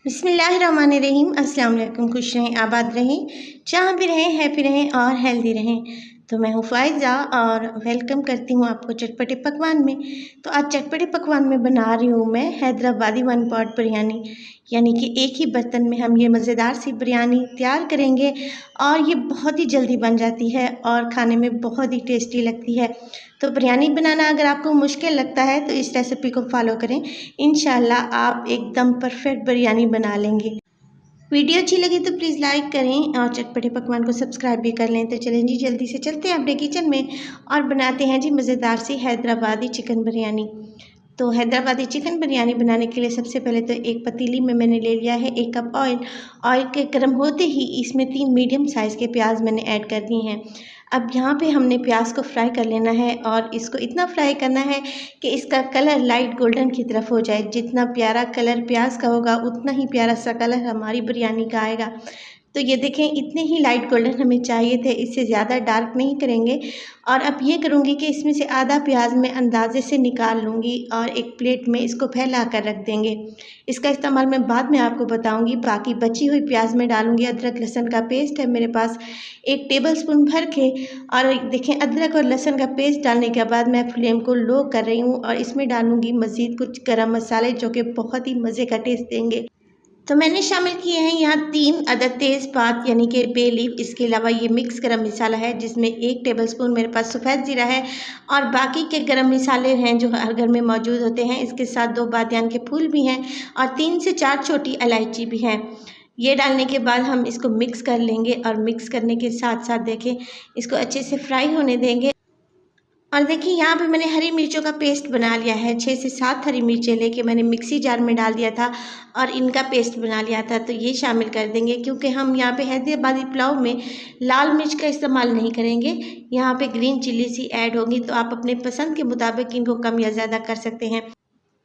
बिस्मिल्लाहिर्रहमानिर्रहीम। अस्सलाम वालेकुम। खुश रहें, आबाद रहें, जहाँ भी रहें हैप्पी रहें और हेल्दी रहें। तो मैं हूँ फ़ाइज़ा और वेलकम करती हूँ आपको चटपटे पकवान में। तो आज चटपटे पकवान में बना रही हूँ मैं हैदराबादी वन पॉट बिरयानी, यानी कि एक ही बर्तन में हम ये मज़ेदार सी बिरयानी तैयार करेंगे और ये बहुत ही जल्दी बन जाती है और खाने में बहुत ही टेस्टी लगती है। तो बिरयानी बनाना अगर आपको मुश्किल लगता है तो इस रेसिपी को फॉलो करें, इंशाल्लाह आप एकदम परफेक्ट बिरयानी बना लेंगे। वीडियो अच्छी लगी तो प्लीज़ लाइक करें और चटपटे पकवान को सब्सक्राइब भी कर लें। तो चलें जी, जल्दी से चलते हैं अपने किचन में और बनाते हैं जी मज़ेदार सी हैदराबादी चिकन बिरयानी। तो हैदराबादी चिकन बिरयानी बनाने के लिए सबसे पहले तो एक पतीली में मैंने ले लिया है 1 कप ऑयल। ऑयल के गर्म होते ही इसमें 3 मीडियम साइज़ के प्याज मैंने ऐड कर दिए हैं। अब यहाँ पे हमने प्याज को फ्राई कर लेना है और इसको इतना फ्राई करना है कि इसका कलर लाइट गोल्डन की तरफ हो जाए। जितना प्यारा कलर प्याज का होगा उतना ही प्यारा सा कलर हमारी बिरयानी का आएगा। तो ये देखें, इतने ही लाइट गोल्डन हमें चाहिए थे, इससे ज़्यादा डार्क नहीं करेंगे। और अब ये करूँगी कि इसमें से आधा प्याज मैं अंदाजे से निकाल लूँगी और एक प्लेट में इसको फैला कर रख देंगे। इसका इस्तेमाल मैं बाद में आपको बताऊँगी। बाकी बची हुई प्याज में डालूँगी अदरक लहसुन का पेस्ट है मेरे पास 1 टेबलस्पून भर के। और देखें, अदरक और लहसुन का पेस्ट डालने के बाद मैं फ्लेम को लो कर रही हूँ और इसमें डालूँगी मज़ीद कुछ गरम मसाले जो कि बहुत ही मज़े का टेस्ट देंगे। तो मैंने शामिल किए हैं यहाँ 3 अदद तेज़पात यानी कि बे लीफ। इसके अलावा ये मिक्स गरम मसाला है जिसमें 1 टेबलस्पून मेरे पास सफ़ेद ज़ीरा है और बाकी के गरम मसाले हैं जो हर घर में मौजूद होते हैं। इसके साथ 2 बादियान के फूल भी हैं और 3 से 4 छोटी इलायची भी हैं। ये डालने के बाद हम इसको मिक्स कर लेंगे और मिक्स करने के साथ साथ देखें, इसको अच्छे से फ्राई होने देंगे। और देखिए, यहाँ पे मैंने हरी मिर्चों का पेस्ट बना लिया है। 6 से 7 हरी मिर्चें लेके मैंने मिक्सी जार में डाल दिया था और इनका पेस्ट बना लिया था। तो ये शामिल कर देंगे क्योंकि हम यहाँ पे हैदराबादी पुलाव में लाल मिर्च का इस्तेमाल नहीं करेंगे। यहाँ पे ग्रीन चिल्ली सी ऐड होगी, तो आप अपने पसंद के मुताबिक इनको कम या ज़्यादा कर सकते हैं।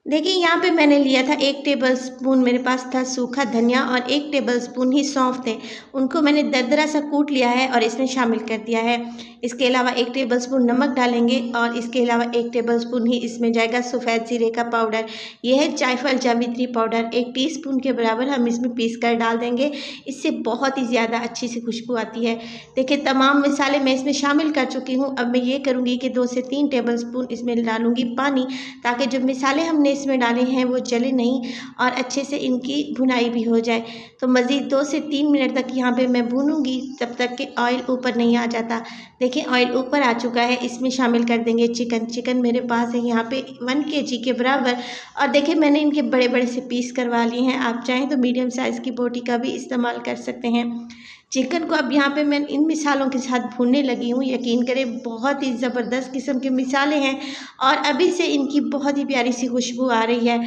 देखिए, यहाँ पे मैंने लिया था 1 टेबलस्पून मेरे पास था सूखा धनिया और 1 टेबलस्पून ही सौंफ थे। उनको मैंने दरदरा सा कूट लिया है और इसमें शामिल कर दिया है। इसके अलावा 1 टेबलस्पून नमक डालेंगे और इसके अलावा 1 टेबलस्पून ही इसमें जाएगा सफ़ेद ज़ीरे का पाउडर। यह है जायफल जावित्री पाउडर, 1 टीस्पून के बराबर हम इसमें पीस कर डाल देंगे। इससे बहुत ही ज़्यादा अच्छी सी खुशबू आती है। देखिए, तमाम मसाले मैं इसमें शामिल कर चुकी हूँ। अब मैं ये करूँगी कि 2 से 3 टेबलस्पून इसमें डालूँगी पानी, ताकि जो मसाले हमने इसमें डाले हैं वो जले नहीं और अच्छे से इनकी भुनाई भी हो जाए। तो मज़ीद 2 से 3 मिनट तक यहाँ पे मैं भूनूंगी तब तक कि ऑयल ऊपर नहीं आ जाता। देखिए, ऑयल ऊपर आ चुका है। इसमें शामिल कर देंगे चिकन। चिकन मेरे पास है यहाँ पे 1 केजी के बराबर और देखिए, मैंने इनके बड़े बड़े से पीस करवा लिए हैं। आप चाहें तो मीडियम साइज़ की बोटी का भी इस्तेमाल कर सकते हैं। चिकन को अब यहाँ पे मैं इन मिसालों के साथ भूनने लगी हूँ। यकीन करें, बहुत ही ज़बरदस्त किस्म के मिसाले हैं और अभी से इनकी बहुत ही प्यारी सी खुशबू आ रही है।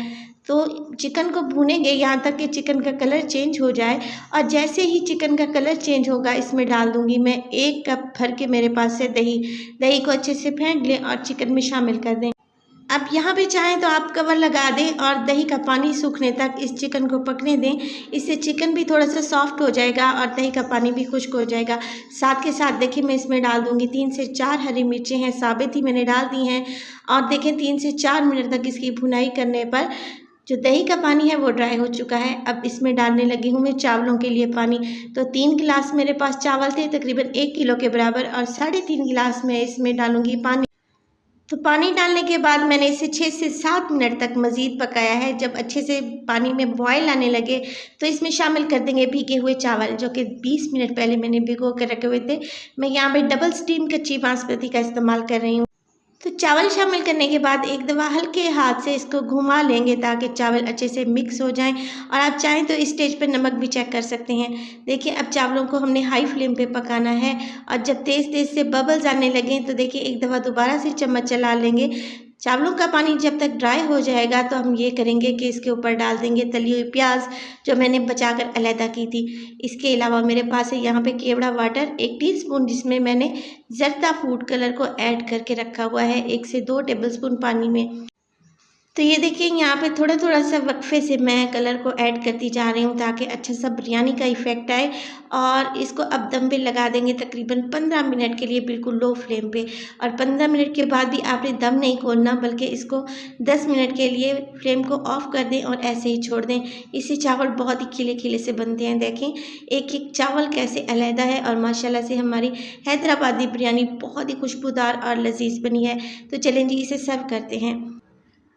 तो चिकन को भूनेंगे यहाँ तक कि चिकन का कलर चेंज हो जाए और जैसे ही चिकन का कलर चेंज होगा इसमें डाल दूँगी मैं 1 कप भर के मेरे पास से दही। दही को अच्छे से फेंट लें और चिकन में शामिल कर दें। अब यहाँ पे चाहें तो आप कवर लगा दें और दही का पानी सूखने तक इस चिकन को पकने दें। इससे चिकन भी थोड़ा सा सॉफ्ट हो जाएगा और दही का पानी भी खुश्क हो जाएगा। साथ के साथ देखिए, मैं इसमें डाल दूँगी 3 से 4 हरी मिर्चें हैं, साबित ही मैंने डाल दी हैं। और देखें, 3 से 4 मिनट तक इसकी भुनाई करने पर जो दही का पानी है वो ड्राई हो चुका है। अब इसमें डालने लगी हूँ मैं चावलों के लिए पानी। तो 3 गिलास मेरे पास चावल थे, तकरीबन 1 किलो के बराबर, और 3.5 गिलास मैं इसमें डालूँगी पानी। तो पानी डालने के बाद मैंने इसे 6 से 7 मिनट तक मज़ीद पकाया है। जब अच्छे से पानी में बॉयल आने लगे तो इसमें शामिल कर देंगे भीगे हुए चावल, जो कि 20 मिनट पहले मैंने भिगो कर रखे हुए थे। मैं यहाँ पे डबल स्टीम कच्ची बासमती का इस्तेमाल कर रही हूँ। तो चावल शामिल करने के बाद एक दफ़ा हल्के हाथ से इसको घुमा लेंगे ताकि चावल अच्छे से मिक्स हो जाएं। और आप चाहें तो इस स्टेज पर नमक भी चेक कर सकते हैं। देखिए, अब चावलों को हमने हाई फ्लेम पे पकाना है और जब तेज़ तेज़ से बबल्स आने लगें तो देखिए, एक दफ़ा दोबारा से चम्मच चला लेंगे। चावलों का पानी जब तक ड्राई हो जाएगा तो हम ये करेंगे कि इसके ऊपर डाल देंगे तली हुई प्याज जो मैंने बचाकर अलहदा की थी। इसके अलावा मेरे पास है यहाँ पे केवड़ा वाटर 1 टीस्पून, जिसमें मैंने जर्दा फूड कलर को ऐड करके रखा हुआ है 1 से 2 टेबलस्पून पानी में। तो ये देखिए यहाँ पे थोड़ा थोड़ा सा वक्फे से मैं कलर को ऐड करती जा रही हूँ ताकि अच्छा सा बिरयानी का इफ़ेक्ट आए। और इसको अब दम पे लगा देंगे तकरीबन 15 मिनट के लिए बिल्कुल लो फ्लेम पे। और 15 मिनट के बाद भी आपने दम नहीं खोलना, बल्कि इसको 10 मिनट के लिए फ्लेम को ऑफ कर दें और ऐसे ही छोड़ दें। इससे चावल बहुत ही खिले खिले से बनते हैं। देखें एक एक चावल कैसे अलहदा है और माशाल्लाह से हमारी हैदराबादी बिरयानी बहुत ही खुशबूदार और लजीज बनी है। तो चलें जी, इसे सर्व करते हैं।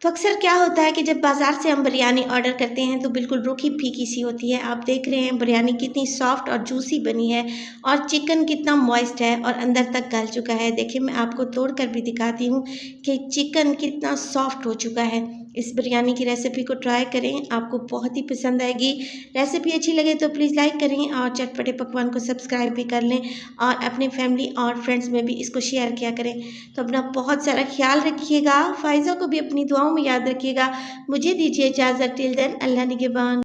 तो अक्सर क्या होता है कि जब बाज़ार से हम बिरयानी ऑर्डर करते हैं तो बिल्कुल रूखी फीकी सी होती है। आप देख रहे हैं बिरयानी कितनी सॉफ्ट और जूसी बनी है और चिकन कितना मॉइस्ट है और अंदर तक गल चुका है। देखिए मैं आपको तोड़ कर भी दिखाती हूँ कि चिकन कितना सॉफ्ट हो चुका है। इस बिरयानी की रेसिपी को ट्राई करें, आपको बहुत ही पसंद आएगी। रेसिपी अच्छी लगे तो प्लीज़ लाइक करें और चटपटे पकवान को सब्सक्राइब भी कर लें और अपने फैमिली और फ्रेंड्स में भी इसको शेयर किया करें। तो अपना बहुत सारा ख्याल रखिएगा, फ़ायज़ा को भी अपनी दुआओं में याद रखिएगा। मुझे दीजिए इजाज़त, टिल देन अल्लाह निगहबान।